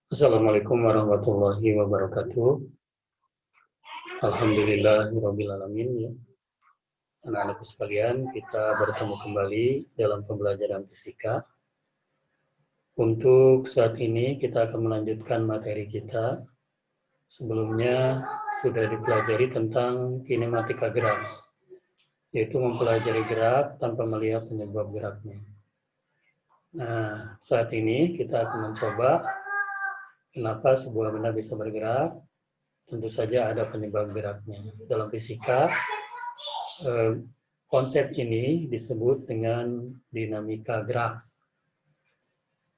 Assalamualaikum warahmatullahi wabarakatuh. Alhamdulillahirabbil alamin ya. Anak-anakku sekalian, kita bertemu kembali dalam pembelajaran fisika. Untuk saat ini kita akan melanjutkan materi kita. Sebelumnya sudah dipelajari tentang kinematika gerak, yaitu mempelajari gerak tanpa melihat penyebab geraknya. Nah, saat ini kita akan mencoba kenapa sebuah benda bisa bergerak. Tentu saja ada penyebab geraknya. Dalam fisika, konsep ini disebut dengan dinamika gerak.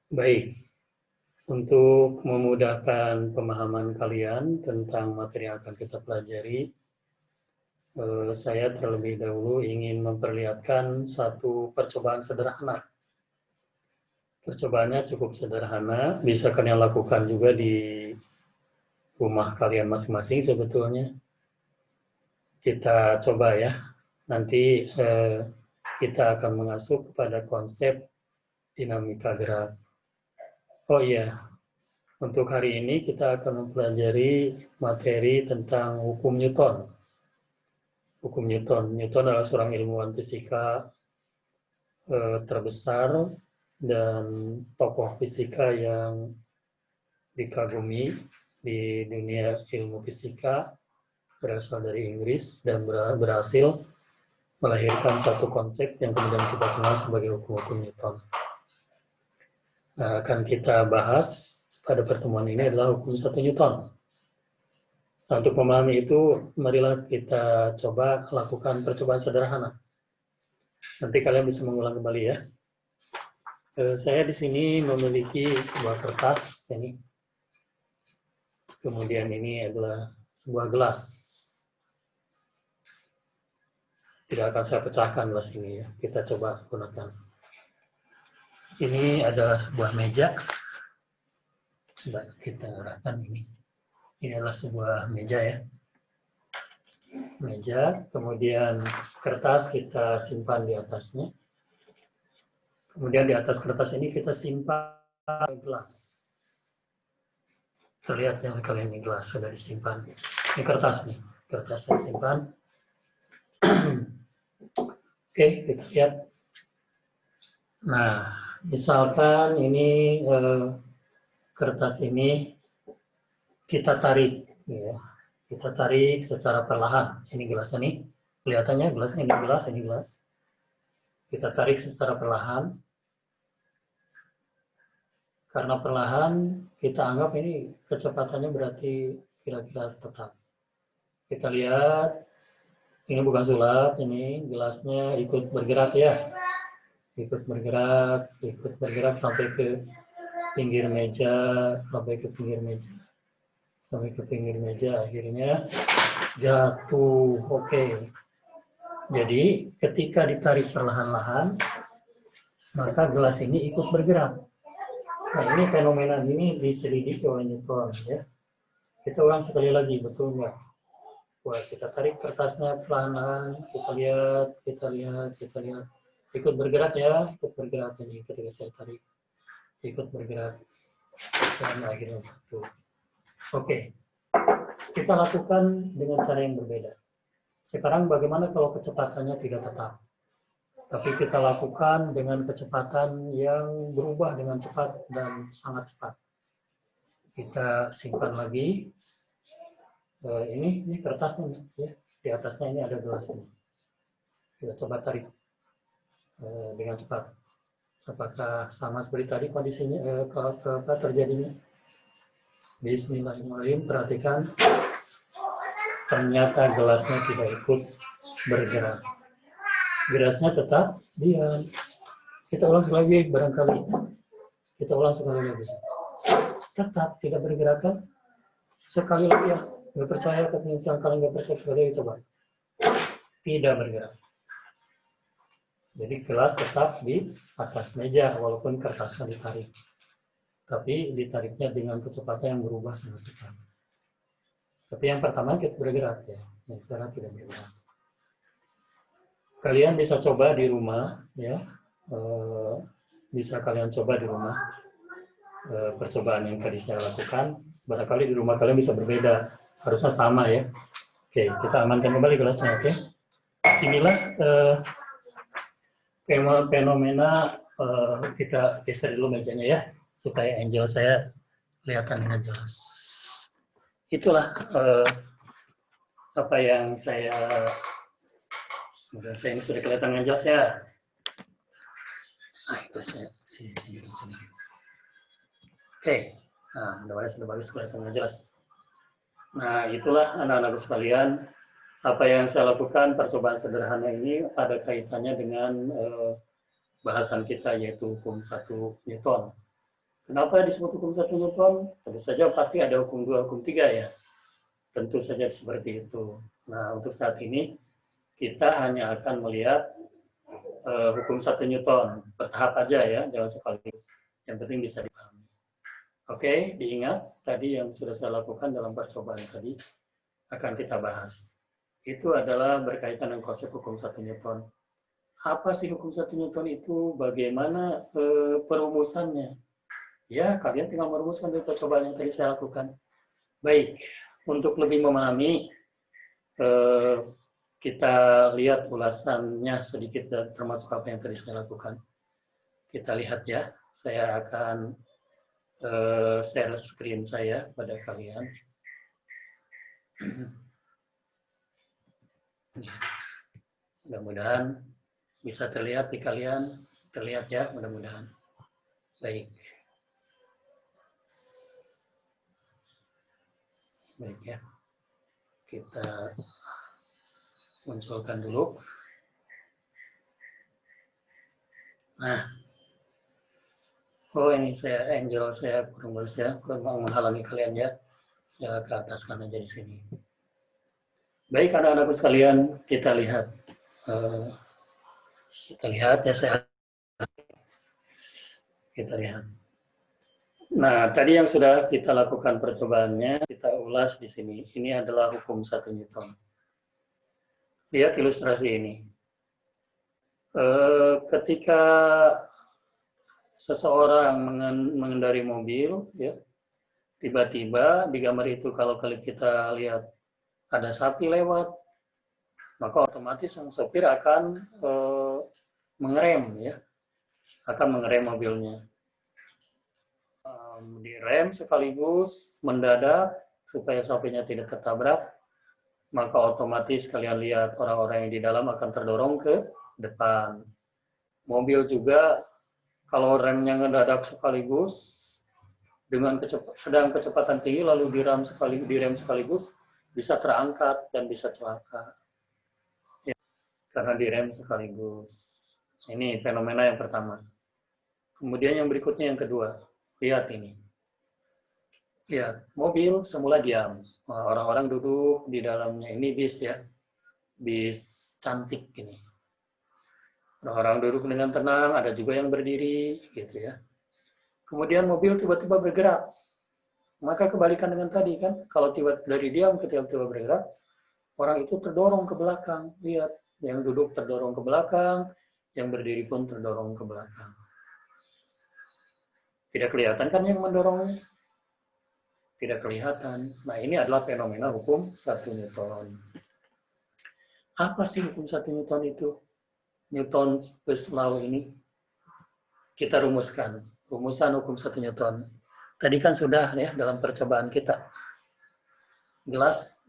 Baik, untuk memudahkan pemahaman kalian tentang materi yang akan kita pelajari, saya terlebih dahulu ingin memperlihatkan satu percobaan sederhana. Percobaannya cukup sederhana, bisa kalian lakukan juga di rumah kalian masing-masing sebetulnya. Kita coba ya, nanti kita akan mengasuh kepada konsep dinamika gerak. Oh iya, untuk hari ini kita akan mempelajari materi tentang hukum Newton. Hukum Newton. Newton adalah seorang ilmuwan fisika terbesar dan tokoh fisika yang dikagumi di dunia ilmu fisika, berasal dari Inggris dan berhasil melahirkan satu konsep yang kemudian kita kenal sebagai hukum-hukum Newton. Nah, akan kita bahas pada pertemuan ini adalah hukum 1 Newton. Nah, untuk memahami itu, marilah kita coba lakukan percobaan sederhana. Nanti kalian bisa mengulang kembali ya. Saya di sini memiliki sebuah kertas ini. Kemudian ini adalah sebuah gelas. Tidak akan saya pecahkan gelas ini ya. Kita coba gunakan. Ini adalah sebuah meja. Coba kita arahkan ini. Ini adalah sebuah meja ya. Meja, kemudian kertas kita simpan di atasnya. Kemudian di atas kertas ini kita simpan gelas. Terlihat yang kalian ini gelas sudah disimpan. Ini kertas nih, kertas saya simpan. Oke, kita lihat. Nah, misalkan ini kertas ini kita tarik, ya. Kita tarik secara perlahan. Ini gelasnya nih, kelihatannya gelasnya ini gelas, ini gelas. Kita tarik secara perlahan. Karena perlahan, kita anggap ini kecepatannya berarti kira-kira tetap. Kita lihat, ini bukan sulap, ini gelasnya ikut bergerak ya. Ikut bergerak sampai ke pinggir meja, sampai ke pinggir meja. Sampai ke pinggir meja, akhirnya jatuh. Oke. Jadi, ketika ditarik perlahan-lahan, maka gelas ini ikut bergerak. Nah, ini fenomena ini diselidiki oleh Newton ya. Kita ulang sekali lagi, betul nggak? Wah, kita tarik kertasnya perlahan-lahan, kita lihat. Ikut bergerak ya, ikut bergerak ini ketika saya tarik. Ikut bergerak. Dan akhirnya jatuh. Oke, kita lakukan dengan cara yang berbeda. Sekarang bagaimana kalau kecepatannya tidak tetap? Tapi kita lakukan dengan kecepatan yang berubah dengan cepat dan sangat cepat. Kita simpan lagi. Ini kertasnya ya. Di atasnya ini ada gelas ini. Kita coba tarik dengan cepat. Apakah sama seperti tadi kondisinya apa terjadinya? Bismillahirrahmanirrahim. Perhatikan. Ternyata gelasnya tidak ikut bergerak. Gelasnya tetap diam. Kita ulang sekali lagi barangkali. Kita ulang sekali lagi. Tetap tidak bergerak kan? Sekali lagi ya. Nggak percaya, tapi misalnya kalian nggak percaya sekali lagi coba. Tidak bergerak. Jadi gelas tetap di atas meja walaupun kertasnya ditarik. Tapi ditariknya dengan kecepatan yang berubah sangat cepat. Tapi yang pertama kita bergerak ya. Yang sekarang tidak bergerak. Kalian bisa coba di rumah ya. Bisa kalian coba di rumah. percobaan yang tadi saya lakukan. Barangkali di rumah kalian bisa berbeda, harusnya sama ya. Oke, kita amankan kembali gelasnya. Oke, inilah fenomena. Kita geser dulu mejanya ya, supaya angel saya kelihatan dengan jelas. Itulah apa yang saya ini sudah kelihatan dengan jelas ya. Nah, itu saya sini. Oke, nah mudah-mudahan sudah bagus kelihatan dengan jelas. Nah, itulah anak-anakku sekalian, apa yang saya lakukan percobaan sederhana ini ada kaitannya dengan bahasan kita, yaitu hukum 1 Newton. Kenapa disebut hukum 1 Newton? Tentu saja pasti ada hukum 2, hukum 3 ya. Tentu saja seperti itu. Nah, untuk saat ini kita hanya akan melihat hukum 1 Newton. Bertahap aja ya, jangan sekaligus. Yang penting bisa dipahami. Oke, diingat tadi yang sudah saya lakukan dalam percobaan tadi akan kita bahas. Itu adalah berkaitan dengan konsep hukum 1 Newton. Apa sih hukum 1 Newton itu? Bagaimana perumusannya? Ya, kalian tinggal merumuskan dari percobaan yang tadi saya lakukan. Baik, untuk lebih memahami, kita lihat ulasannya sedikit dan termasuk apa yang tadi saya lakukan. Kita lihat ya, saya akan share screen saya pada kalian. Mudah-mudahan bisa terlihat di kalian, terlihat ya, mudah-mudahan. Baik. Baik ya. Kita munculkan dulu. Nah. Oh, ini angel saya kurang bagus ya, kurang menghalangi kalian ya. Saya ke ataskan aja di sini. Baik anak-anakku sekalian, kita lihat. Kita lihat. Nah, tadi yang sudah kita lakukan percobaannya, kita ulas di sini. Ini adalah hukum 1 Newton. Lihat ilustrasi ini. Ketika seseorang mengendari mobil, ya, tiba-tiba di gambar itu kalau kita lihat ada sapi lewat, maka otomatis sang sopir akan mengerem, ya, akan mengerem mobilnya. Direm sekaligus mendadak supaya sapinya tidak tertabrak, maka otomatis kalian lihat orang-orang yang di dalam akan terdorong ke depan. Mobil juga kalau remnya mendadak sekaligus dengan sedang kecepatan tinggi lalu direm sekaligus bisa terangkat dan bisa celaka. Ya, karena direm sekaligus. Ini fenomena yang pertama. Kemudian yang berikutnya yang kedua. Lihat ini. Lihat, mobil semula diam. Orang-orang duduk di dalamnya. Ini bis ya. Bis cantik ini. Orang duduk dengan tenang, ada juga yang berdiri, gitu ya. Kemudian mobil tiba-tiba bergerak. Maka kebalikan dengan tadi kan, kalau dari diam ke tiba-tiba bergerak, orang itu terdorong ke belakang. Lihat, yang duduk terdorong ke belakang, yang berdiri pun terdorong ke belakang. Tidak kelihatan kan yang mendorongnya? Tidak kelihatan. Nah, ini adalah fenomena hukum 1 Newton. Apa sih hukum 1 Newton itu? Newton's first law ini kita rumuskan. Rumusan hukum 1 Newton. Tadi kan sudah ya dalam percobaan kita. Gelas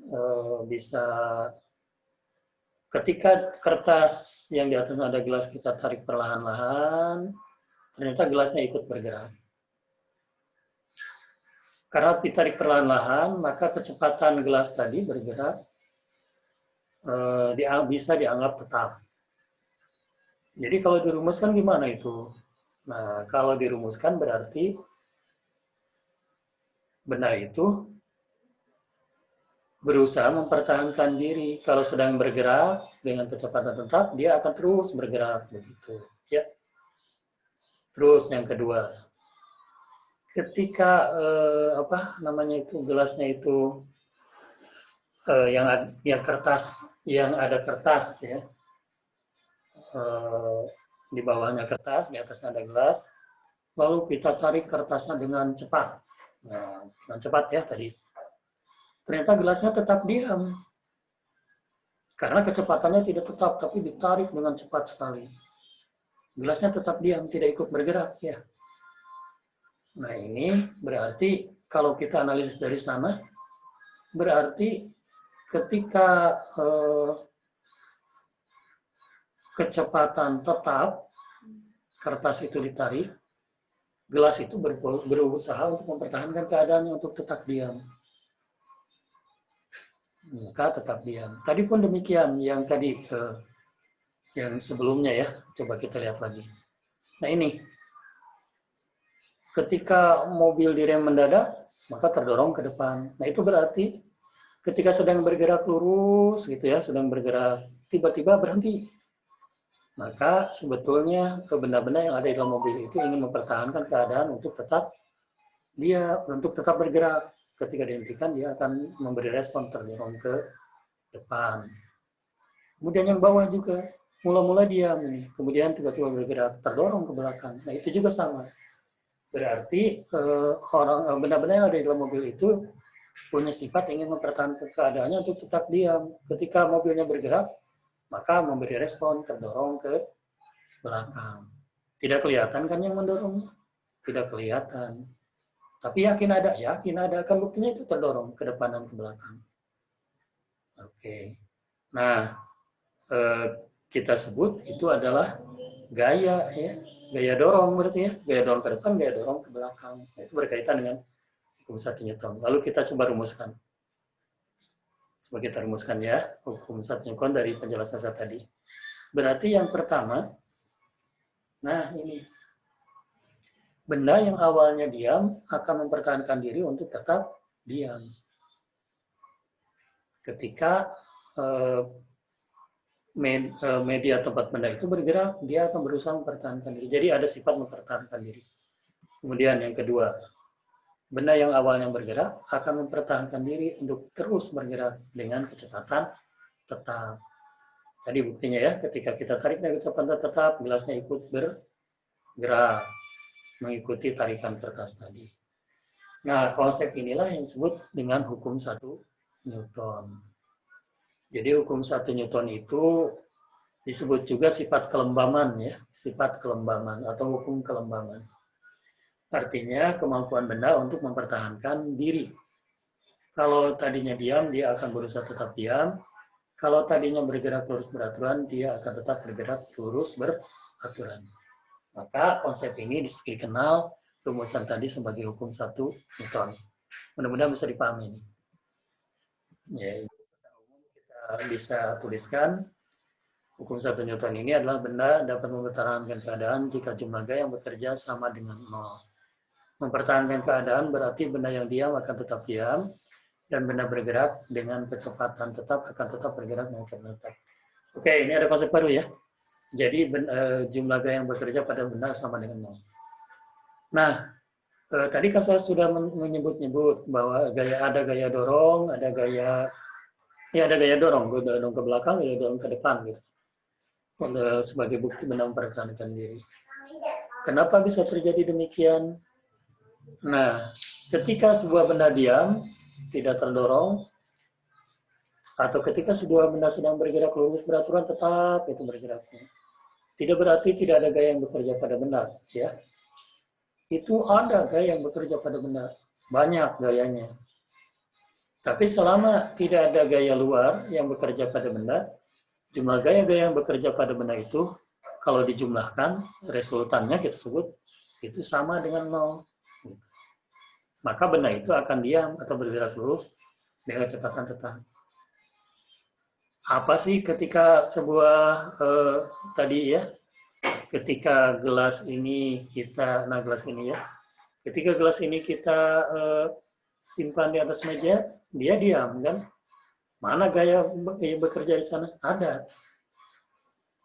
bisa ketika kertas yang di atas ada gelas kita tarik perlahan-lahan, ternyata gelasnya ikut bergerak. Karena ditarik perlahan-lahan, maka kecepatan gelas tadi bergerak bisa dianggap tetap. Jadi kalau dirumuskan gimana itu? Nah, kalau dirumuskan berarti benda itu berusaha mempertahankan diri. Kalau sedang bergerak dengan kecepatan tetap, dia akan terus bergerak begitu. Ya. Terus yang kedua, ketika gelasnya itu yang ada kertas ya. Di bawahnya kertas, di atasnya ada gelas. lalu kita tarik kertasnya dengan cepat. Nah, dengan cepat ya tadi. Ternyata gelasnya tetap diam. Karena kecepatannya tidak tetap, tapi ditarik dengan cepat sekali. Gelasnya tetap diam, tidak ikut bergerak. Ya. Nah ini berarti kalau kita analisis dari sana, berarti ketika kecepatan tetap, kertas itu ditarik, gelas itu berusaha untuk mempertahankan keadaannya untuk tetap diam. Maka tetap diam. Tadi pun demikian, yang tadi yang sebelumnya ya, coba kita lihat lagi. Nah ini, ketika mobil direm mendadak, maka terdorong ke depan. Nah itu berarti ketika sedang bergerak lurus gitu ya, sedang bergerak tiba-tiba berhenti. Maka sebetulnya benda-benda yang ada di dalam mobil itu ingin mempertahankan keadaan untuk tetap bergerak. Ketika dihentikan dia akan memberi respon terdorong ke depan. Kemudian yang bawah juga mula-mula diam nih, kemudian tiba-tiba bergerak terdorong ke belakang. Nah itu juga sama. Berarti benda-benda yang ada di dalam mobil itu punya sifat ingin mempertahankan keadaannya untuk tetap diam. Ketika mobilnya bergerak, maka memberi respon terdorong ke belakang. Tidak kelihatan kan yang mendorong? Tidak kelihatan. Tapi yakin ada. Kan buktinya itu terdorong ke depan dan ke belakang. Oke. Nah, kita sebut itu adalah gaya ya. Gaya dorong berarti ya. Gaya dorong ke depan, gaya dorong ke belakang. Itu berkaitan dengan hukum 1 Newton. Lalu kita coba rumuskan. Coba kita rumuskan ya, hukum 1 Newton dari penjelasan saya tadi. Berarti yang pertama, nah ini, benda yang awalnya diam akan mempertahankan diri untuk tetap diam. Ketika media tempat benda itu bergerak, dia akan berusaha mempertahankan diri. Jadi ada sifat mempertahankan diri. Kemudian yang kedua, benda yang awalnya bergerak akan mempertahankan diri untuk terus bergerak dengan kecepatan tetap. Tadi buktinya ya, ketika kita tarik dengan kecepatan tetap, gelasnya ikut bergerak, mengikuti tarikan kertas tadi. Nah, konsep inilah yang disebut dengan hukum 1 Newton. Jadi hukum 1 Newton itu disebut juga sifat kelembaman ya, sifat kelembaman atau hukum kelembaman. Artinya kemampuan benda untuk mempertahankan diri. Kalau tadinya diam, dia akan berusaha tetap diam. Kalau tadinya bergerak lurus beraturan, dia akan tetap bergerak lurus beraturan. Maka konsep ini dikenal rumusan tadi sebagai hukum 1 Newton. Mudah-mudahan bisa dipahami ini. Ya, secara umum kita bisa tuliskan hukum 1 Newton ini adalah benda dapat mempertahankan keadaan jika jumlah gaya yang bekerja sama dengan 0. Mempertahankan keadaan berarti benda yang diam akan tetap diam, dan benda bergerak dengan kecepatan tetap akan tetap bergerak dengan kecepatan tetap. Oke, ini ada konsep baru ya. Jadi jumlah gaya yang bekerja pada benda sama dengan 0. Nah, tadi kan saya sudah menyebut-nyebut bahwa ada gaya dorong, ada gaya dorong ke belakang, gaya dorong ke depan gitu. Sebagai bukti benda mempertahankan diri. Kenapa bisa terjadi demikian? Nah, ketika sebuah benda diam, tidak terdorong, atau ketika sebuah benda sedang bergerak lurus beraturan tetap itu bergeraknya. Tidak berarti tidak ada gaya yang bekerja pada benda, ya. Itu ada gaya yang bekerja pada benda, banyak gayanya. Tapi selama tidak ada gaya luar yang bekerja pada benda, jumlah gaya-gaya yang bekerja pada benda itu kalau dijumlahkan, resultannya kita sebut itu sama dengan 0. Maka benda itu akan diam atau bergerak lurus dengan kecepatan tetap. Apa sih ketika sebuah tadi ya, ketika gelas ini kita, gelas ini ya, ketika gelas ini kita simpan di atas meja, dia diam kan? Mana gaya bekerja di sana? Ada.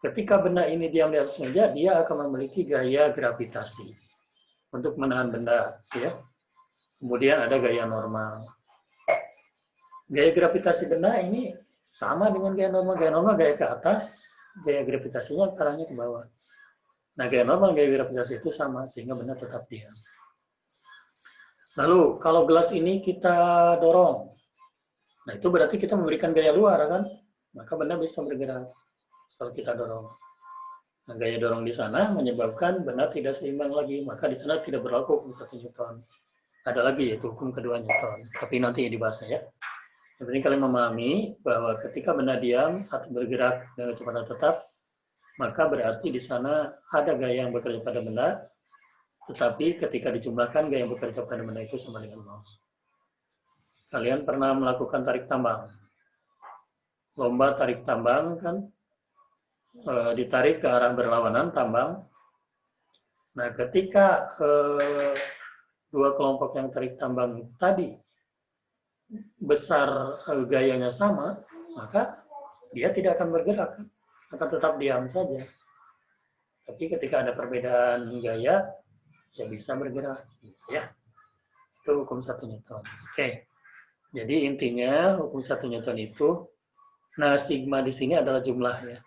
Ketika benda ini diam di atas meja, dia akan memiliki gaya gravitasi untuk menahan benda, ya. Kemudian ada gaya normal. Gaya gravitasi benda ini sama dengan gaya normal. Gaya normal gaya ke atas, gaya gravitasinya arahnya ke bawah. Nah, gaya normal, gaya gravitasi itu sama, sehingga benda tetap diam. Lalu, kalau gelas ini kita dorong, nah itu berarti kita memberikan gaya luar, kan? Maka benda bisa bergerak kalau kita dorong. Nah, gaya dorong di sana menyebabkan benda tidak seimbang lagi, maka di sana tidak berlaku hukum 1 Newton. Ada lagi yaitu hukum kedua Newton, tapi nanti dibahas ya. Yang penting kalian memahami bahwa ketika benda diam atau bergerak dengan kecepatan tetap, maka berarti di sana ada gaya yang bekerja pada benda, tetapi ketika dijumlahkan gaya yang bekerja pada benda itu sama dengan 0. Kalian pernah melakukan tarik tambang. Lomba tarik tambang kan, ditarik ke arah berlawanan tambang. Nah, ketika dua kelompok yang tarik tambang tadi besar gayanya sama, maka dia tidak akan bergerak, akan tetap diam saja. Tapi ketika ada perbedaan gaya, ya bisa bergerak, ya. Itu hukum 1 Newton. Oke. Jadi intinya hukum 1 Newton itu, nah sigma di sini adalah jumlah ya.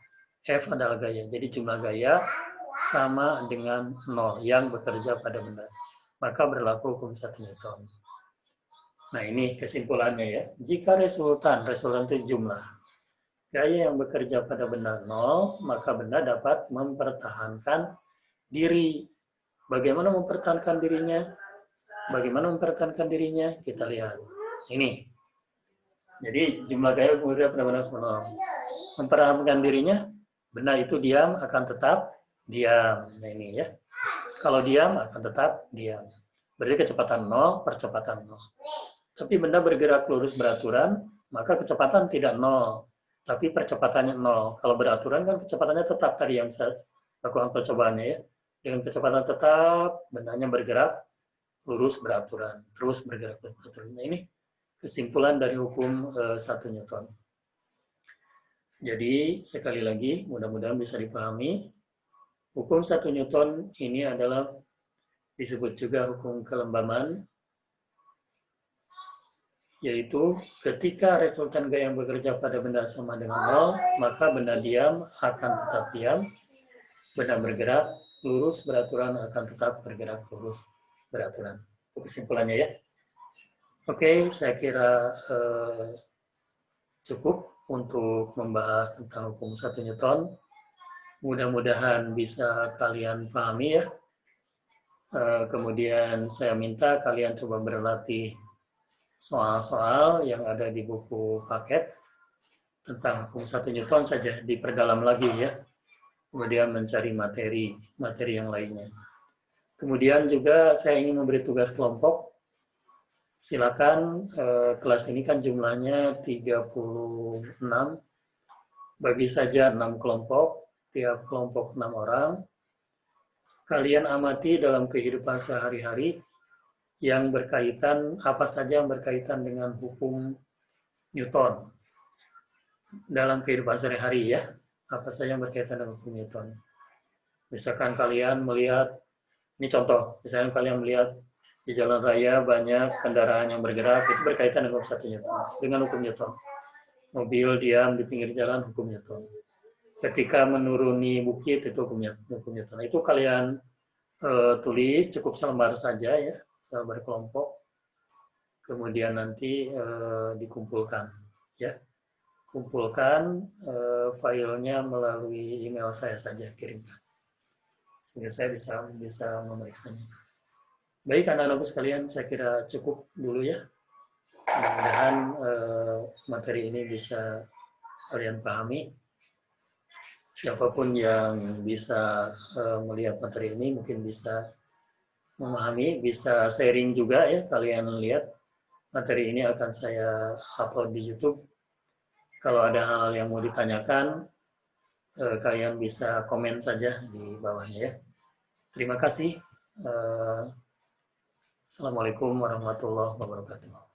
F adalah gaya. Jadi jumlah gaya sama dengan 0 yang bekerja pada benda. Maka berlaku hukum 1 Newton. Nah ini kesimpulannya ya. Jika resultan itu jumlah gaya yang bekerja pada benda 0, maka benda dapat mempertahankan diri. Bagaimana mempertahankan dirinya? Bagaimana mempertahankan dirinya? Kita lihat. Ini. Jadi jumlah gaya bekerja pada benda 0. Mempertahankan dirinya, benda itu diam akan tetap diam. Nah ini ya. Kalau diam akan tetap diam. Berarti kecepatan 0, percepatan 0. Tapi benda bergerak lurus beraturan, maka kecepatan tidak 0. Tapi percepatannya 0. Kalau beraturan kan kecepatannya tetap tadi yang saya lakukan percobaannya ya. Dengan kecepatan tetap, bendanya bergerak lurus beraturan. Terus bergerak beraturan. Nah ini kesimpulan dari hukum 1 Newton. Jadi sekali lagi, mudah-mudahan bisa dipahami. Hukum 1 Newton ini adalah disebut juga hukum kelembaban, yaitu ketika resultan gaya yang bekerja pada benda sama dengan 0, maka benda diam akan tetap diam, benda bergerak lurus beraturan akan tetap bergerak lurus beraturan. Itu kesimpulannya ya. Oke, saya kira cukup untuk membahas tentang hukum 1 Newton. Mudah-mudahan bisa kalian pahami ya. Kemudian saya minta kalian coba berlatih soal-soal yang ada di buku paket tentang hukum 1 Newton saja, diperdalam lagi ya. Kemudian mencari materi yang lainnya. Kemudian juga saya ingin memberi tugas kelompok. Silakan, kelas ini kan jumlahnya 36, bagi saja 6 kelompok, tiap kelompok 6 orang. Kalian amati dalam kehidupan sehari-hari yang berkaitan, apa saja yang berkaitan dengan hukum Newton. Dalam kehidupan sehari-hari ya, apa saja yang berkaitan dengan hukum Newton. Misalkan kalian melihat, ini contoh, misalkan kalian melihat di jalan raya banyak kendaraan yang bergerak, itu berkaitan dengan hukum 1 Newton, dengan hukum Newton. Mobil diam di pinggir jalan, hukum Newton. Ketika menuruni bukit, itu hukum Newton. Itu kalian tulis cukup selembar saja ya, selembar kelompok. Kemudian nanti dikumpulkan ya. Kumpulkan filenya melalui email saya saja, kirimkan. Sehingga saya bisa memeriksanya. Baik anak-anakku sekalian, saya kira cukup dulu ya. Mudah-mudahan materi ini bisa kalian pahami. Siapapun yang bisa melihat materi ini mungkin bisa memahami, bisa sharing juga ya. Kalian lihat materi ini akan saya upload di YouTube. Kalau ada hal yang mau ditanyakan, kalian bisa komen saja di bawahnya ya. Terima kasih. Assalamualaikum warahmatullahi wabarakatuh.